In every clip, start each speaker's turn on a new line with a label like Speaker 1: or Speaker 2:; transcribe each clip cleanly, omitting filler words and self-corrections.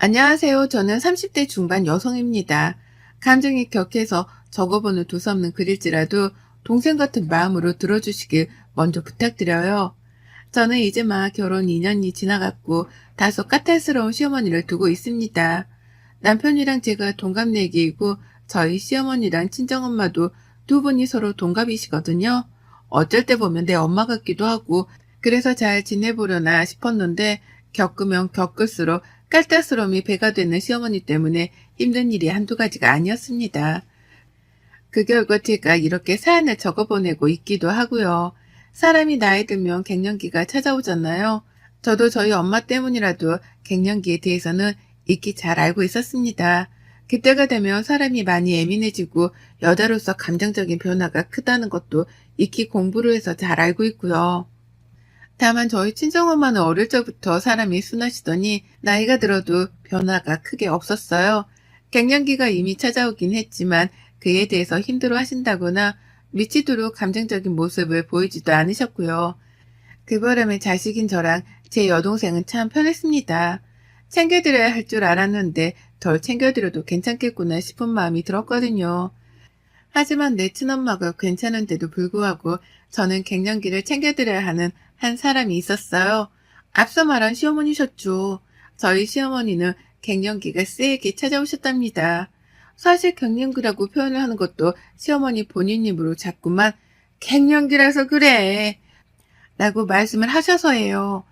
Speaker 1: 안녕하세요. 저는 30대 중반 여성입니다. 감정이 격해서 적어보는 두서없는 글일지라도 동생 같은 마음으로 들어주시길 먼저 부탁드려요. 저는 이제 막 결혼 2년이 지나갔고 다소 까탈스러운 시어머니를 두고 있습니다. 남편이랑 제가 동갑내기이고 저희 시어머니랑 친정엄마도 두 분이 서로 동갑이시거든요. 어쩔 때 보면 내 엄마 같기도 하고 그래서 잘 지내보려나 싶었는데 겪으면 겪을수록 깔딱스러움이 배가 되는 시어머니 때문에 힘든 일이 한두 가지가 아니었습니다. 그 결과 제가 이렇게 사연을 적어보내고 있기도 하고요. 사람이 나이 들면 갱년기가 찾아오잖아요. 저도 저희 엄마 때문이라도 갱년기에 대해서는 익히 잘 알고 있었습니다. 그때가 되면 사람이 많이 예민해지고 여자로서 감정적인 변화가 크다는 것도 익히 공부를 해서 잘 알고 있고요. 다만 저희 친정엄마는 어릴 적부터 사람이 순하시더니 나이가 들어도 변화가 크게 없었어요. 갱년기가 이미 찾아오긴 했지만 그에 대해서 힘들어 하신다거나 미치도록 감정적인 모습을 보이지도 않으셨고요. 그 바람에 자식인 저랑 제 여동생은 참 편했습니다. 챙겨드려야 할 줄 알았는데 덜 챙겨드려도 괜찮겠구나 싶은 마음이 들었거든요. 하지만 내 친엄마가 괜찮은데도 불구하고 저는 갱년기를 챙겨드려야 하는 한 사람이 있었어요. 앞서 말한 시어머니셨죠. 저희 시어머니는 갱년기가 세게 찾아오셨답니다. 사실 갱년기라고 표현을 하는 것도 시어머니 본인 입으로 자꾸만 갱년기라서 그래 라고 말씀을 하셔서예요.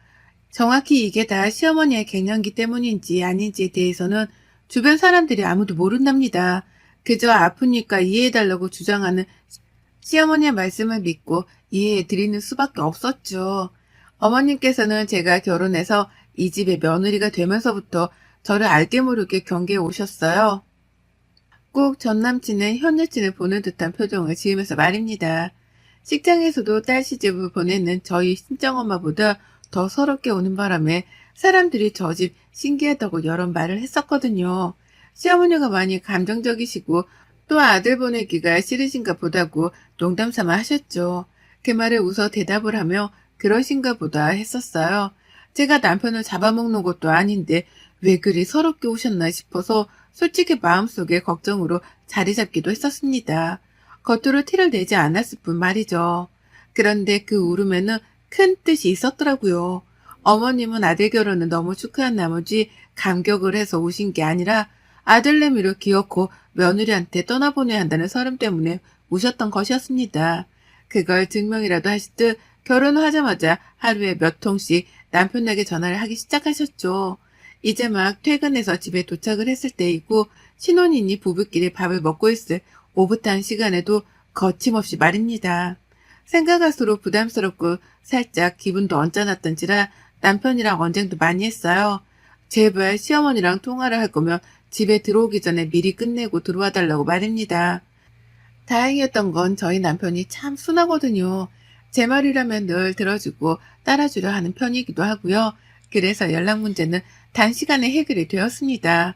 Speaker 1: 정확히 이게 다 시어머니의 갱년기 때문인지 아닌지에 대해서는 주변 사람들이 아무도 모른답니다. 그저 아프니까 이해해달라고 주장하는 시어머니의 말씀을 믿고 이해해드리는 수밖에 없었죠. 어머님께서는 제가 결혼해서 이 집의 며느리가 되면서부터 저를 알게 모르게 경계해 오셨어요. 꼭 전남친은 현 여친을 보는 듯한 표정을 지으면서 말입니다. 식장에서도 딸 시집을 보내는 저희 친정엄마보다 더 서럽게 오는 바람에 사람들이 저 집 신기하다고 여러 말을 했었거든요. 시어머니가 많이 감정적이시고 또 아들 보내기가 싫으신가 보다고 농담 삼아 하셨죠. 그 말에 웃어 대답을 하며 그러신가 보다 했었어요. 제가 남편을 잡아먹는 것도 아닌데 왜 그리 서럽게 오셨나 싶어서 솔직히 마음속에 걱정으로 자리 잡기도 했었습니다. 겉으로 티를 내지 않았을 뿐 말이죠. 그런데 그 울음에는 큰 뜻이 있었더라고요. 어머님은 아들 결혼을 너무 축하한 나머지 감격을 해서 오신 게 아니라 아들내미를 기어코 며느리한테 떠나보내야 한다는 서름 때문에 우셨던 것이었습니다. 그걸 증명이라도 하시듯 결혼하자마자 하루에 몇 통씩 남편에게 전화를 하기 시작하셨죠. 이제 막 퇴근해서 집에 도착을 했을 때이고 신혼이니 부부끼리 밥을 먹고 있을 오붓한 시간에도 거침없이 말입니다. 생각할수록 부담스럽고 살짝 기분도 언짢았던지라 남편이랑 언쟁도 많이 했어요. 제발 시어머니랑 통화를 할 거면 집에 들어오기 전에 미리 끝내고 들어와 달라고 말입니다. 다행이었던 건 저희 남편이 참 순하거든요. 제 말이라면 늘 들어주고 따라주려 하는 편이기도 하고요. 그래서 연락 문제는 단시간에 해결이 되었습니다.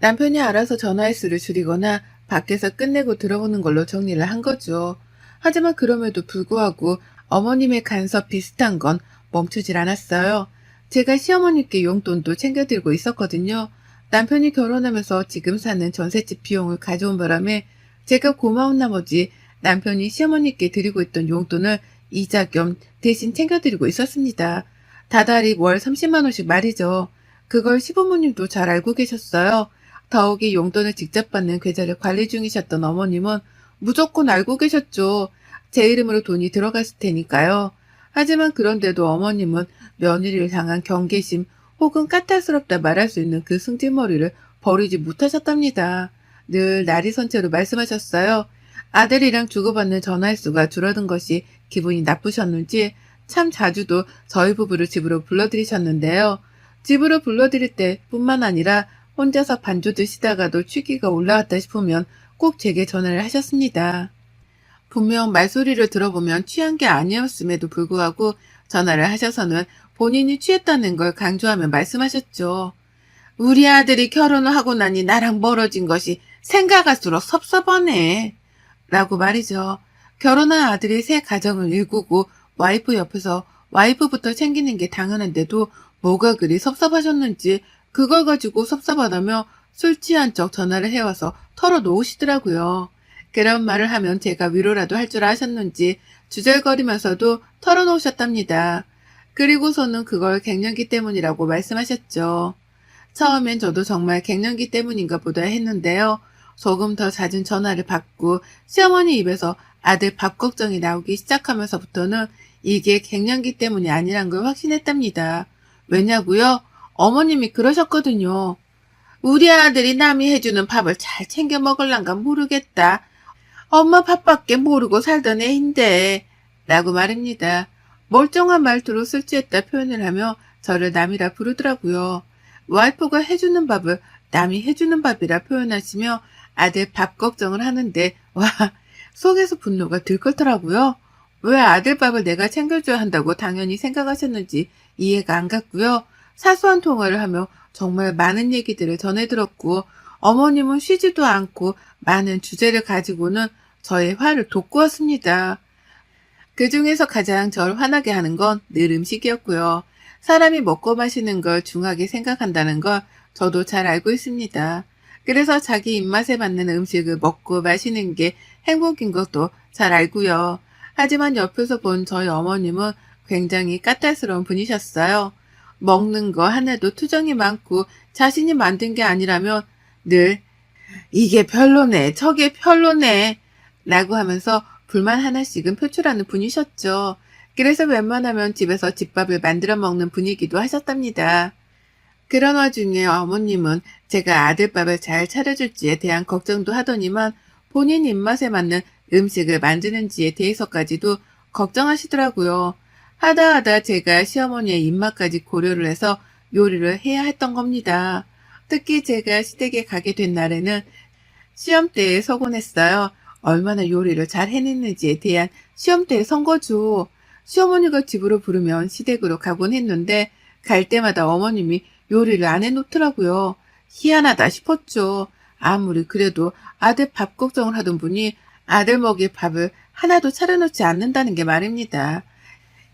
Speaker 1: 남편이 알아서 전화 횟수를 줄이거나 밖에서 끝내고 들어오는 걸로 정리를 한 거죠. 하지만 그럼에도 불구하고 어머님의 간섭 비슷한 건 멈추질 않았어요. 제가 시어머니께 용돈도 챙겨드리고 있었거든요. 남편이 결혼하면서 지금 사는 전셋집 비용을 가져온 바람에 제가 고마운 나머지 남편이 시어머니께 드리고 있던 용돈을 이자 겸 대신 챙겨드리고 있었습니다. 다달이 월 30만 원씩 말이죠. 그걸 시부모님도 잘 알고 계셨어요. 더욱이 용돈을 직접 받는 계좌를 관리 중이셨던 어머님은 무조건 알고 계셨죠. 제 이름으로 돈이 들어갔을 테니까요. 하지만 그런데도 어머님은 며느리를 향한 경계심 혹은 까탈스럽다 말할 수 있는 그 승질머리를 버리지 못하셨답니다. 늘 날이 선채로 말씀하셨어요. 아들이랑 주고받는 전화 횟수가 줄어든 것이 기분이 나쁘셨는지 참 자주도 저희 부부를 집으로 불러들이셨는데요. 집으로 불러들일 때뿐만 아니라 혼자서 반주 드시다가도 취기가 올라왔다 싶으면 꼭 제게 전화를 하셨습니다. 분명 말소리를 들어보면 취한 게 아니었음에도 불구하고 전화를 하셔서는 본인이 취했다는 걸 강조하며 말씀하셨죠. 우리 아들이 결혼을 하고 나니 나랑 멀어진 것이 생각할수록 섭섭하네. 라고 말이죠. 결혼한 아들이 새 가정을 일구고 와이프 옆에서 와이프부터 챙기는 게 당연한데도 뭐가 그리 섭섭하셨는지 그걸 가지고 섭섭하다며 술 취한 척 전화를 해와서 털어놓으시더라고요. 그런 말을 하면 제가 위로라도 할 줄 아셨는지 주절거리면서도 털어놓으셨답니다. 그리고서는 그걸 갱년기 때문이라고 말씀하셨죠. 처음엔 저도 정말 갱년기 때문인가 보다 했는데요. 조금 더 잦은 전화를 받고 시어머니 입에서 아들 밥 걱정이 나오기 시작하면서부터는 이게 갱년기 때문이 아니란 걸 확신했답니다. 왜냐고요? 어머님이 그러셨거든요. 우리 아들이 남이 해주는 밥을 잘 챙겨 먹을란가 모르겠다. 엄마 밥밖에 모르고 살던 애인데 라고 말입니다. 멀쩡한 말투로 술 취했다 표현을 하며 저를 남이라 부르더라고요. 와이프가 해주는 밥을 남이 해주는 밥이라 표현하시며 아들 밥 걱정을 하는데 와 속에서 분노가 들끓더라고요. 왜 아들 밥을 내가 챙겨줘야 한다고 당연히 생각하셨는지 이해가 안 갔고요. 사소한 통화를 하며 정말 많은 얘기들을 전해 들었고 어머님은 쉬지도 않고 많은 주제를 가지고는 저의 화를 돋구었습니다. 그 중에서 가장 절 화나게 하는 건 늘 음식이었고요. 사람이 먹고 마시는 걸 중하게 생각한다는 걸 저도 잘 알고 있습니다. 그래서 자기 입맛에 맞는 음식을 먹고 마시는 게 행복인 것도 잘 알고요. 하지만 옆에서 본 저희 어머님은 굉장히 까탈스러운 분이셨어요. 먹는 거 하나도 투정이 많고 자신이 만든 게 아니라면 늘 이게 별로네, 저게 별로네 라고 하면서 불만 하나씩은 표출하는 분이셨죠. 그래서 웬만하면 집에서 집밥을 만들어 먹는 분이기도 하셨답니다. 그런 와중에 어머님은 제가 아들밥을 잘 차려줄지에 대한 걱정도 하더니만 본인 입맛에 맞는 음식을 만드는지에 대해서까지도 걱정하시더라고요. 하다 제가 시어머니의 입맛까지 고려를 해서 요리를 해야 했던 겁니다. 특히 제가 시댁에 가게 된 날에는 시험대에 서곤 했어요. 얼마나 요리를 잘 해냈는지에 대한 시험대에 선 거죠. 시어머니가 집으로 부르면 시댁으로 가곤 했는데 갈 때마다 어머님이 요리를 안 해놓더라고요. 희한하다 싶었죠. 아무리 그래도 아들 밥 걱정을 하던 분이 아들 먹일 밥을 하나도 차려놓지 않는다는 게 말입니다.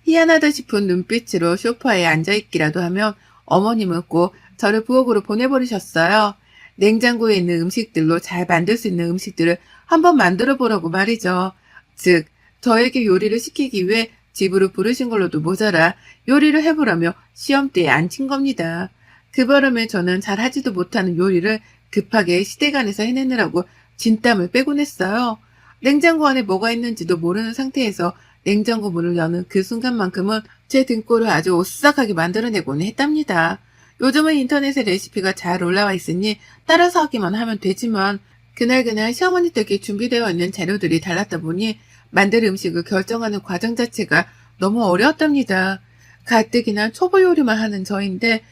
Speaker 1: 희한하다 싶은 눈빛으로 소파에 앉아있기라도 하면 어머님은 꼭 저를 부엌으로 보내버리셨어요. 냉장고에 있는 음식들로 잘 만들 수 있는 음식들을 한번 만들어 보라고 말이죠. 즉, 저에게 요리를 시키기 위해 집으로 부르신 걸로도 모자라 요리를 해보라며 시험대에 앉힌 겁니다. 그 바람에 저는 잘하지도 못하는 요리를 급하게 시댁 안에서 해내느라고 진땀을 빼곤 했어요. 냉장고 안에 뭐가 있는지도 모르는 상태에서 냉장고 문을 여는 그 순간만큼은 제 등골을 아주 오싹하게 만들어내곤 했답니다. 요즘은 인터넷에 레시피가 잘 올라와 있으니 따라서 하기만 하면 되지만 그날 시어머니 댁에 준비되어 있는 재료들이 달랐다 보니 만들 음식을 결정하는 과정 자체가 너무 어려웠답니다. 가뜩이나 초보 요리만 하는 저인데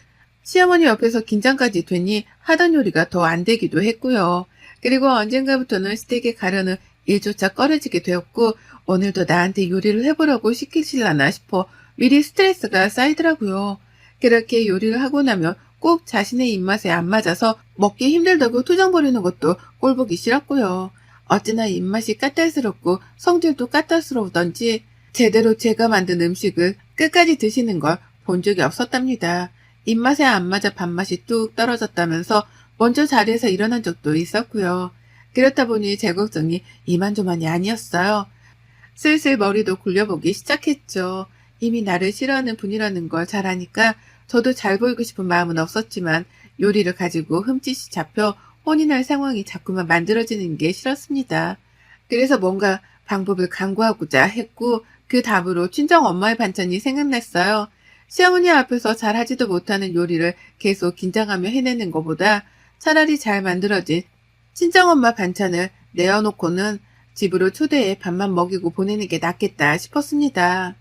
Speaker 1: 시어머니 옆에서 긴장까지 되니 하던 요리가 더 안 되기도 했고요. 그리고 언젠가부터는 시댁에 가려는 일조차 꺼려지게 되었고 오늘도 나한테 요리를 해보라고 시키실라나 싶어 미리 스트레스가 쌓이더라고요. 그렇게 요리를 하고 나면 꼭 자신의 입맛에 안 맞아서 먹기 힘들다고 투정 부리는 것도 꼴보기 싫었고요. 어찌나 입맛이 까탈스럽고 성질도 까탈스러우던지 제대로 제가 만든 음식을 끝까지 드시는 걸 본 적이 없었답니다. 입맛에 안 맞아 밥맛이 뚝 떨어졌다면서 먼저 자리에서 일어난 적도 있었고요. 그렇다 보니 제 걱정이 이만저만이 아니었어요. 슬슬 머리도 굴려보기 시작했죠. 이미 나를 싫어하는 분이라는 걸 잘 아니까 저도 잘 보이고 싶은 마음은 없었지만 요리를 가지고 흠칫이 잡혀 혼이 날 상황이 자꾸만 만들어지는 게 싫었습니다. 그래서 뭔가 방법을 강구하고자 했고 그 답으로 친정 엄마의 반찬이 생각났어요. 시어머니 앞에서 잘하지도 못하는 요리를 계속 긴장하며 해내는 것보다 차라리 잘 만들어진 친정엄마 반찬을 내어놓고는 집으로 초대해 밥만 먹이고 보내는 게 낫겠다 싶었습니다.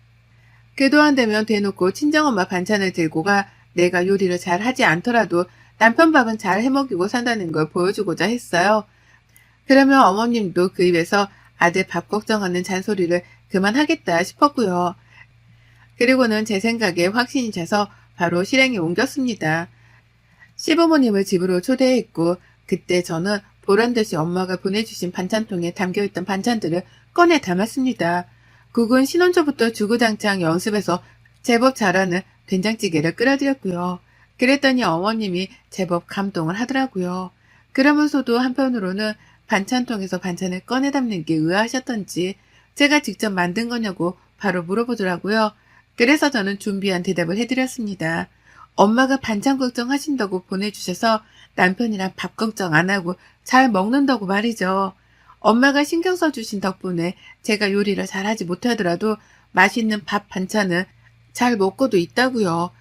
Speaker 1: 그도 안 되면 대놓고 친정엄마 반찬을 들고 가 내가 요리를 잘 하지 않더라도 남편 밥은 잘 해먹이고 산다는 걸 보여주고자 했어요. 그러면 어머님도 그 입에서 아들 밥 걱정하는 잔소리를 그만하겠다 싶었고요. 그리고는 제 생각에 확신이 차서 바로 실행에 옮겼습니다. 시부모님을 집으로 초대했고 그때 저는 보란듯이 엄마가 보내주신 반찬통에 담겨있던 반찬들을 꺼내 담았습니다. 국은 신혼초부터 주구장창 연습해서 제법 잘하는 된장찌개를 끓여드렸고요. 그랬더니 어머님이 제법 감동을 하더라고요. 그러면서도 한편으로는 반찬통에서 반찬을 꺼내 담는 게 의아하셨던지 제가 직접 만든 거냐고 바로 물어보더라고요. 그래서 저는 준비한 대답을 해드렸습니다. 엄마가 반찬 걱정하신다고 보내주셔서 남편이랑 밥 걱정 안 하고 잘 먹는다고 말이죠. 엄마가 신경 써주신 덕분에 제가 요리를 잘하지 못하더라도 맛있는 밥 반찬은 잘 먹고도 있다고요.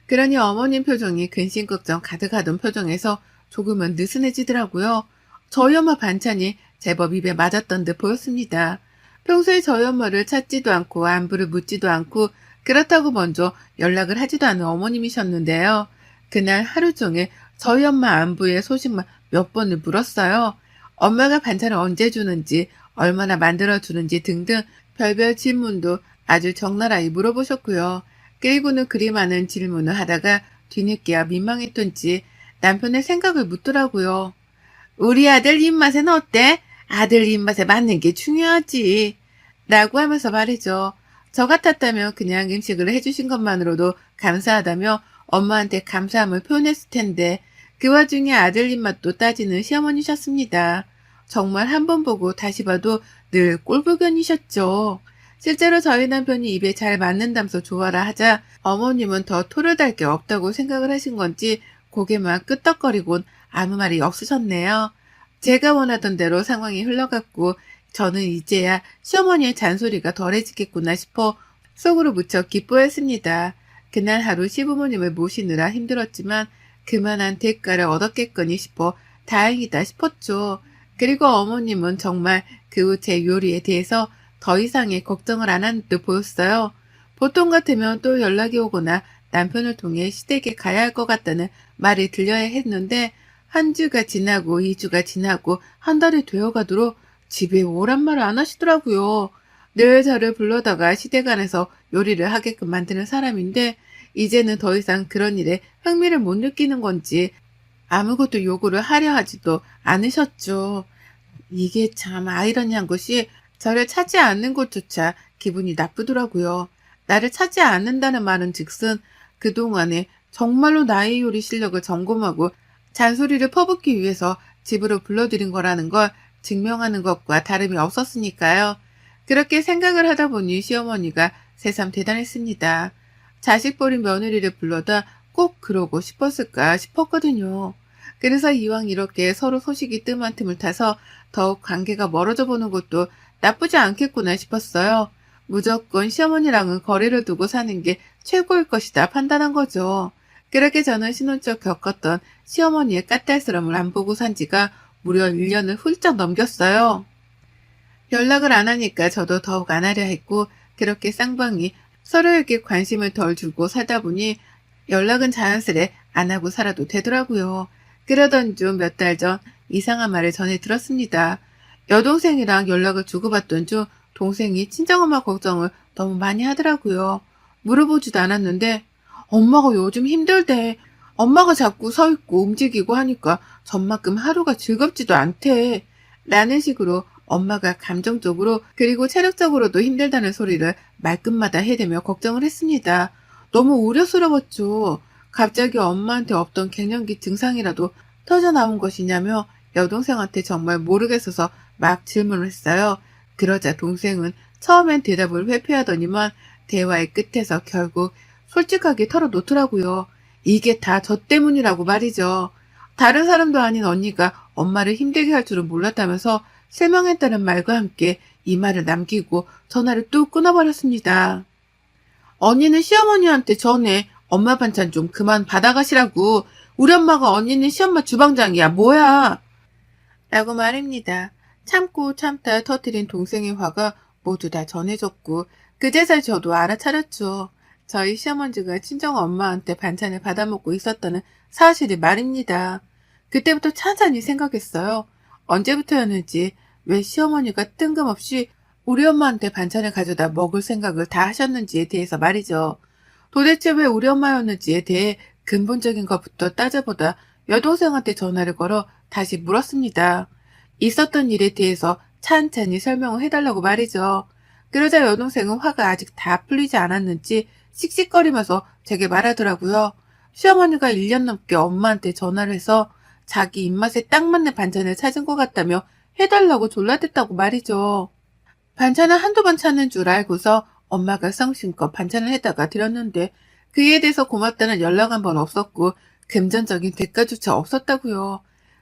Speaker 1: 그러니 어머님 표정이 근심 걱정 가득하던 표정에서 조금은 느슨해지더라고요. 저희 엄마 반찬이 제법 입에 맞았던 듯 보였습니다. 평소에 저희 엄마를 찾지도 않고 안부를 묻지도 않고 그렇다고 먼저 연락을 하지도 않은 어머님이셨는데요. 그날 하루 종일 저희 엄마 안부의 소식만 몇 번을 물었어요. 엄마가 반찬을 언제 주는지, 얼마나 만들어주는지 등등 별별 질문도 아주 적나라히 물어보셨고요. 그리고는 그리 많은 질문을 하다가 뒤늦게야 민망했던지 남편의 생각을 묻더라고요. 우리 아들 입맛은 어때? 아들 입맛에 맞는 게 중요하지. 라고 하면서 말이죠. 저 같았다면 그냥 음식을 해주신 것만으로도 감사하다며 엄마한테 감사함을 표현했을 텐데 그 와중에 아들 입맛도 따지는 시어머니셨습니다. 정말 한 번 보고 다시 봐도 늘 꼴불견이셨죠. 실제로 저희 남편이 입에 잘 맞는다면서 좋아라 하자 어머님은 더 토를 달 게 없다고 생각을 하신 건지 고개만 끄덕거리곤 아무 말이 없으셨네요. 제가 원하던 대로 상황이 흘러갔고 저는 이제야 시어머니의 잔소리가 덜해지겠구나 싶어 속으로 무척 기뻐했습니다. 그날 하루 시부모님을 모시느라 힘들었지만 그만한 대가를 얻었겠거니 싶어 다행이다 싶었죠. 그리고 어머님은 정말 그 후 제 요리에 대해서 더 이상의 걱정을 안 하는 듯 보였어요. 보통 같으면 또 연락이 오거나 남편을 통해 시댁에 가야 할 것 같다는 말이 들려야 했는데 한 주가 지나고 2주가 지나고 한 달이 되어가도록 집에 오란 말을 안 하시더라고요. 늘 저를 불러다가 시댁 안에서 요리를 하게끔 만드는 사람인데 이제는 더 이상 그런 일에 흥미를 못 느끼는 건지 아무것도 요구를 하려 하지도 않으셨죠. 이게 참 아이러니한 것이 저를 찾지 않는 것조차 기분이 나쁘더라고요. 나를 찾지 않는다는 말은 즉슨 그동안에 정말로 나의 요리 실력을 점검하고 잔소리를 퍼붓기 위해서 집으로 불러들인 거라는 걸 증명하는 것과 다름이 없었으니까요. 그렇게 생각을 하다 보니 시어머니가 새삼 대단했습니다. 자식 버린 며느리를 불러다 꼭 그러고 싶었을까 싶었거든요. 그래서 이왕 이렇게 서로 소식이 뜸한 틈을 타서 더욱 관계가 멀어져 보는 것도 나쁘지 않겠구나 싶었어요. 무조건 시어머니랑은 거리를 두고 사는 게 최고일 것이다 판단한 거죠. 그렇게 저는 신혼적 겪었던 시어머니의 까탈스러움을 안 보고 산 지가 무려 1년을 훌쩍 넘겼어요. 연락을 안 하니까 저도 더욱 안 하려 했고 그렇게 쌍방이 서로에게 관심을 덜 주고 살다 보니 연락은 자연스레 안 하고 살아도 되더라고요. 그러던 중 몇 달 전 이상한 말을 전해 들었습니다. 여동생이랑 연락을 주고받던 중 동생이 친정엄마 걱정을 너무 많이 하더라고요. 물어보지도 않았는데 엄마가 요즘 힘들대. 엄마가 자꾸 서 있고 움직이고 하니까 전만큼 하루가 즐겁지도 않대. 라는 식으로 엄마가 감정적으로 그리고 체력적으로도 힘들다는 소리를 말끝마다 해대며 걱정을 했습니다. 너무 우려스러웠죠. 갑자기 엄마한테 없던 갱년기 증상이라도 터져나온 것이냐며 여동생한테 정말 모르겠어서 막 질문을 했어요. 그러자 동생은 처음엔 대답을 회피하더니만 대화의 끝에서 결국 솔직하게 털어놓더라고요. 이게 다 저 때문이라고 말이죠. 다른 사람도 아닌 언니가 엄마를 힘들게 할 줄은 몰랐다면서 실망했다는 말과 함께 이 말을 남기고 전화를 뚝 끊어버렸습니다. 언니는 시어머니한테 전에 엄마 반찬 좀 그만 받아가시라고. 우리 엄마가 언니는 시엄마 주방장이야. 뭐야? 라고 말입니다. 참고 참다 터뜨린 동생의 화가 모두 다 전해졌고 그제서야 저도 알아차렸죠. 저희 시어머니가 친정엄마한테 반찬을 받아먹고 있었다는 사실이 말입니다. 그때부터 찬찬히 생각했어요. 언제부터였는지 왜 시어머니가 뜬금없이 우리 엄마한테 반찬을 가져다 먹을 생각을 다 하셨는지에 대해서 말이죠. 도대체 왜 우리 엄마였는지에 대해 근본적인 것부터 따져보다 여동생한테 전화를 걸어 다시 물었습니다. 있었던 일에 대해서 찬찬히 설명을 해달라고 말이죠. 그러자 여동생은 화가 아직 다 풀리지 않았는지 씩씩거리면서 제게 말하더라고요. 시어머니가 1년 넘게 엄마한테 전화를 해서 자기 입맛에 딱 맞는 반찬을 찾은 것 같다며 해달라고 졸라댔다고 말이죠. 반찬을 한두 번 찾는 줄 알고서 엄마가 성심껏 반찬을 해다가 드렸는데 그에 대해서 고맙다는 연락 한 번 없었고 금전적인 대가조차 없었다고요.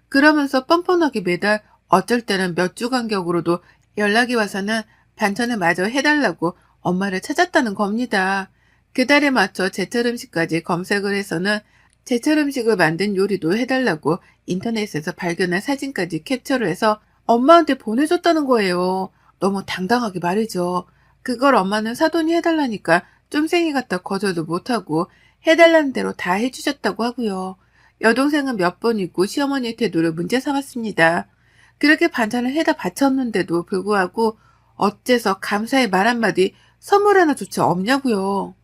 Speaker 1: 그러면서 뻔뻔하게 매달 어쩔 때는 몇 주 간격으로도 연락이 와서는 반찬을 마저 해달라고 엄마를 찾았다는 겁니다. 그 달에 맞춰 제철 음식까지 검색을 해서는 제철 음식을 만든 요리도 해달라고 인터넷에서 발견한 사진까지 캡처를 해서 엄마한테 보내줬다는 거예요. 너무 당당하게 말이죠. 그걸 엄마는 사돈이 해달라니까 쫌생이 같다 거절도 못하고 해달라는 대로 다 해주셨다고 하고요. 여동생은 몇 번이고 시어머니의 태도를 문제 삼았습니다. 그렇게 반찬을 해다 바쳤는데도 불구하고 어째서 감사의 말 한마디 선물 하나조차 없냐고요.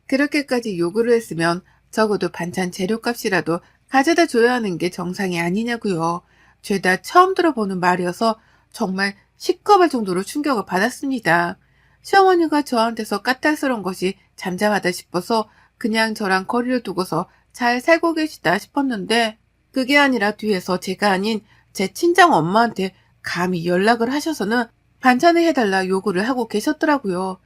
Speaker 1: 그렇게까지 요구를 했으면 적어도 반찬 재료값이라도 가져다 줘야 하는 게 정상이 아니냐고요. 죄다 처음 들어보는 말이어서 정말 시겁할 정도로 충격을 받았습니다. 시어머니가 저한테서 까탈스러운 것이 잠잠하다 싶어서 그냥 저랑 거리를 두고서 잘 살고 계시다 싶었는데 그게 아니라 뒤에서 제가 아닌 제 친정 엄마한테 감히 연락을 하셔서는 반찬을 해달라 요구를 하고 계셨더라고요.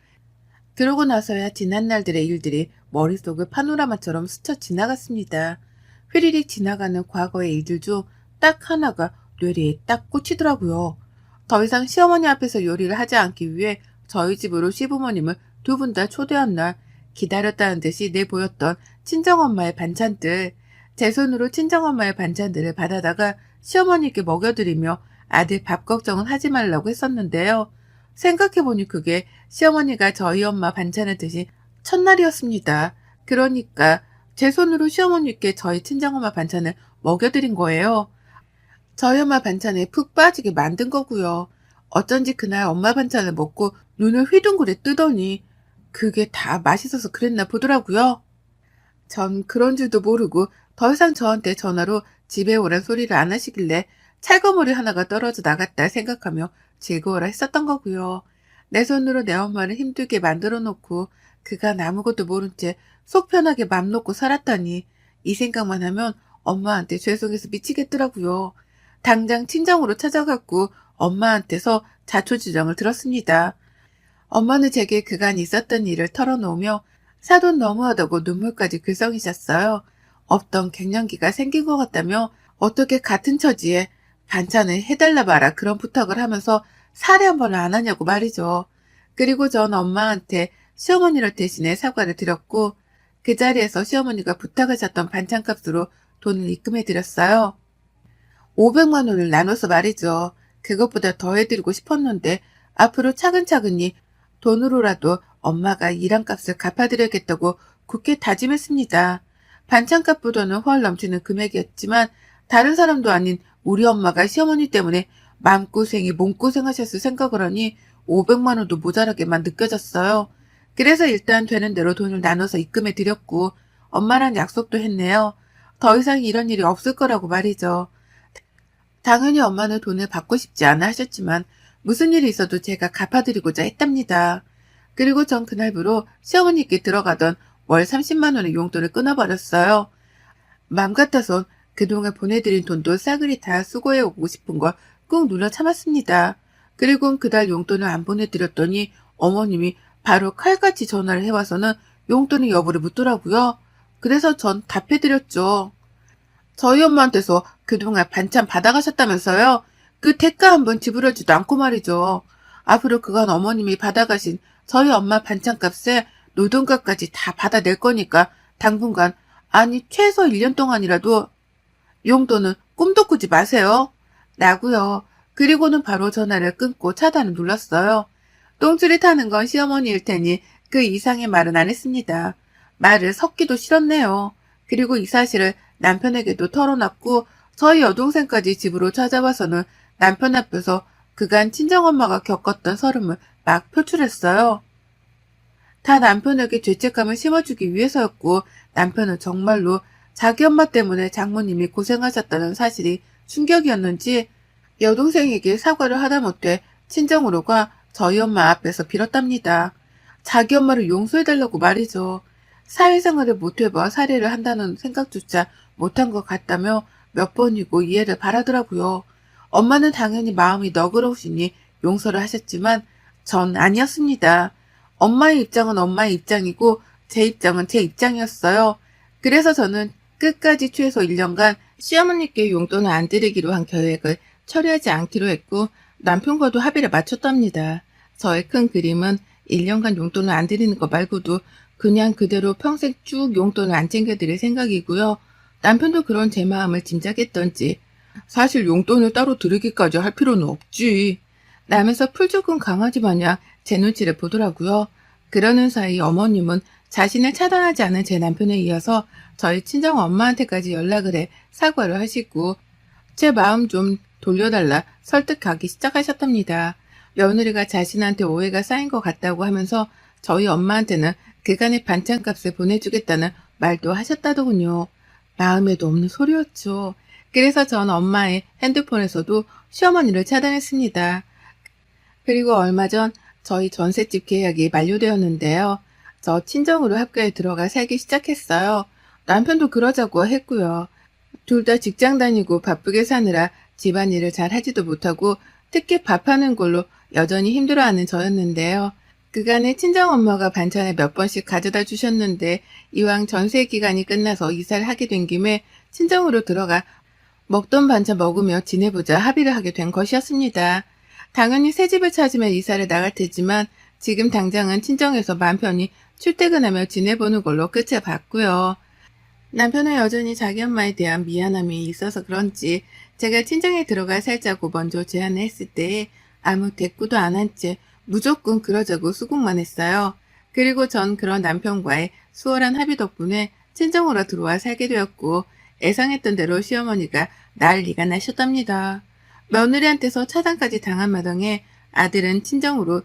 Speaker 1: 그러고 나서야 지난 날들의 일들이 머릿속을 파노라마처럼 스쳐 지나갔습니다. 휘리릭 지나가는 과거의 일들 중 딱 하나가 뇌리에 딱 꽂히더라고요. 더 이상 시어머니 앞에서 요리를 하지 않기 위해 저희 집으로 시부모님을 두 분 다 초대한 날 기다렸다는 듯이 내보였던 친정엄마의 반찬들. 제 손으로 친정엄마의 반찬들을 받아다가 시어머니께 먹여드리며 아들 밥 걱정은 하지 말라고 했었는데요. 생각해보니 그게 시어머니가 저희 엄마 반찬을 드신 첫날이었습니다. 그러니까 제 손으로 시어머니께 저희 친정엄마 반찬을 먹여드린 거예요. 저희 엄마 반찬에 푹 빠지게 만든 거고요. 어쩐지 그날 엄마 반찬을 먹고 눈을 휘둥그레 뜨더니 그게 다 맛있어서 그랬나 보더라고요. 전 그런 줄도 모르고 더 이상 저한테 전화로 집에 오란 소리를 안 하시길래 찰거머리 하나가 떨어져 나갔다 생각하며 즐거워라 했었던 거고요. 내 손으로 내 엄마를 힘들게 만들어 놓고 그간 아무것도 모른 채 속 편하게 맘 놓고 살았다니 이 생각만 하면 엄마한테 죄송해서 미치겠더라고요. 당장 친정으로 찾아갔고 엄마한테서 자초지정을 들었습니다. 엄마는 제게 그간 있었던 일을 털어놓으며 사돈 너무하다고 눈물까지 글썽이셨어요. 없던 갱년기가 생긴 것 같다며 어떻게 같은 처지에 반찬을 해달라 마라 그런 부탁을 하면서 살해 한 번을 안 하냐고 말이죠. 그리고 전 엄마한테 시어머니를 대신해 사과를 드렸고 그 자리에서 시어머니가 부탁하셨던 반찬값으로 돈을 입금해 드렸어요. 500만 원을 나눠서 말이죠. 그것보다 더 해드리고 싶었는데 앞으로 차근차근히 돈으로라도 엄마가 일한 값을 갚아드려야겠다고 굳게 다짐했습니다. 반찬값보다는 훨 넘치는 금액이었지만 다른 사람도 아닌 우리 엄마가 시어머니 때문에 마음고생이 몸고생하셨을 생각을 하니 500만 원도 모자라게만 느껴졌어요. 그래서 일단 되는 대로 돈을 나눠서 입금해 드렸고 엄마랑 약속도 했네요. 더 이상 이런 일이 없을 거라고 말이죠. 당연히 엄마는 돈을 받고 싶지 않아 하셨지만 무슨 일이 있어도 제가 갚아드리고자 했답니다. 그리고 전 그날부로 시어머니께 들어가던 월 30만 원의 용돈을 끊어버렸어요. 맘 같아선 그동안 보내드린 돈도 싸그리 다 수고해오고 싶은 걸 꾹 눌러 참았습니다. 그리고 그달 용돈을 안 보내드렸더니 어머님이 바로 칼같이 전화를 해와서는 용돈의 여부를 묻더라고요. 그래서 전 답해드렸죠. 저희 엄마한테서 그동안 반찬 받아가셨다면서요? 그 대가 한번 지불하지도 않고 말이죠. 앞으로 그간 어머님이 받아가신 저희 엄마 반찬값에 노동값까지 다 받아낼 거니까 당분간 아니 최소 1년 동안이라도 용돈은 꿈도 꾸지 마세요. 라고요. 그리고는 바로 전화를 끊고 차단을 눌렀어요. 똥줄이 타는 건 시어머니일 테니 그 이상의 말은 안 했습니다. 말을 섞기도 싫었네요. 그리고 이 사실을 남편에게도 털어놨고 저희 여동생까지 집으로 찾아와서는 남편 앞에서 그간 친정엄마가 겪었던 서름을 막 표출했어요. 다 남편에게 죄책감을 심어주기 위해서였고 남편은 정말로 자기 엄마 때문에 장모님이 고생하셨다는 사실이 충격이었는지 여동생에게 사과를 하다못해 친정으로 가 저희 엄마 앞에서 빌었답니다. 자기 엄마를 용서해달라고 말이죠. 사회생활을 못해봐 살해를 한다는 생각조차 못한 것 같다며 몇 번이고 이해를 바라더라고요. 엄마는 당연히 마음이 너그러우시니 용서를 하셨지만 전 아니었습니다. 엄마의 입장은 엄마의 입장이고 제 입장은 제 입장이었어요. 그래서 저는 끝까지 최소 1년간 시어머니께 용돈을 안 드리기로 한 계획을 처리하지 않기로 했고 남편과도 합의를 맞췄답니다. 저의 큰 그림은 1년간 용돈을 안 드리는 거 말고도 그냥 그대로 평생 쭉 용돈을 안 챙겨드릴 생각이고요. 남편도 그런 제 마음을 짐작했던지 사실 용돈을 따로 드리기까지 할 필요는 없지 라면서 풀 죽은 강아지 마냥 제 눈치를 보더라고요. 그러는 사이 어머님은 자신을 차단하지 않은 제 남편에 이어서 저희 친정 엄마한테까지 연락을 해 사과를 하시고 제 마음 좀 돌려달라 설득하기 시작하셨답니다. 며느리가 자신한테 오해가 쌓인 것 같다고 하면서 저희 엄마한테는 그간의 반찬값을 보내주겠다는 말도 하셨다더군요. 마음에도 없는 소리였죠. 그래서 전 엄마의 핸드폰에서도 시어머니를 차단했습니다. 그리고 얼마 전 저희 전셋집 계약이 만료되었는데요. 저 친정으로 학교에 들어가 살기 시작했어요. 남편도 그러자고 했고요. 둘 다 직장 다니고 바쁘게 사느라 집안일을 잘 하지도 못하고 특히 밥하는 걸로 여전히 힘들어하는 저였는데요. 그간에 친정엄마가 반찬을 몇 번씩 가져다 주셨는데 이왕 전세 기간이 끝나서 이사를 하게 된 김에 친정으로 들어가 먹던 반찬 먹으며 지내보자 합의를 하게 된 것이었습니다. 당연히 새 집을 찾으면 이사를 나갈 테지만 지금 당장은 친정에서 맘 편히 출퇴근하며 지내보는 걸로 끝을 봤고요. 남편은 여전히 자기 엄마에 대한 미안함이 있어서 그런지 제가 친정에 들어가 살자고 먼저 제안을 했을 때 아무 대꾸도 안 한 채 무조건 그러자고 수긍만 했어요. 그리고 전 그런 남편과의 수월한 합의 덕분에 친정으로 들어와 살게 되었고 예상했던 대로 시어머니가 난리가 나셨답니다. 며느리한테서 차단까지 당한 마당에 아들은 친정으로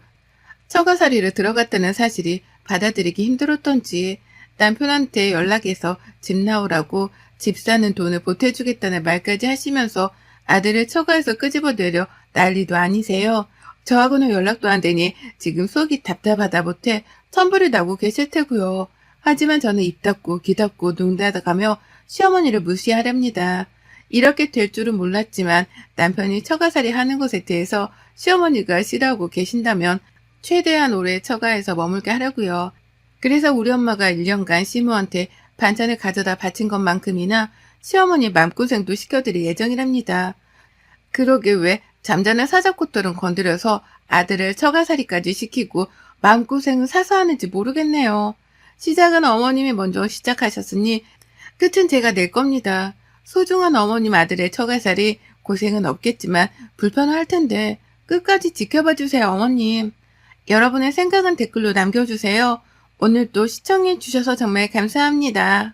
Speaker 1: 처가살이를 들어갔다는 사실이 받아들이기 힘들었던지 남편한테 연락해서 집 나오라고 집 사는 돈을 보태주겠다는 말까지 하시면서 아들을 처가에서 끄집어내려 난리도 아니세요. 저하고는 연락도 안 되니 지금 속이 답답하다 못해 천불이 나고 계실 테고요. 하지만 저는 입 닫고 귀 닫고 눈 닫아가며 시어머니를 무시하렵니다. 이렇게 될 줄은 몰랐지만 남편이 처가살이 하는 것에 대해서 시어머니가 싫어하고 계신다면 최대한 오래 처가에서 머물게 하려고요. 그래서 우리 엄마가 1년간 시모한테 반찬을 가져다 바친 것만큼이나 시어머니 맘고생도 시켜드릴 예정이랍니다. 그러게 왜 잠자는 사자꽃들은 건드려서 아들을 처가살이까지 시키고 마음고생을 사서 하는지 모르겠네요. 시작은 어머님이 먼저 시작하셨으니 끝은 제가 낼 겁니다. 소중한 어머님 아들의 처가살이 고생은 없겠지만 불편할 텐데 끝까지 지켜봐 주세요, 어머님. 여러분의 생각은 댓글로 남겨주세요. 오늘도 시청해 주셔서 정말 감사합니다.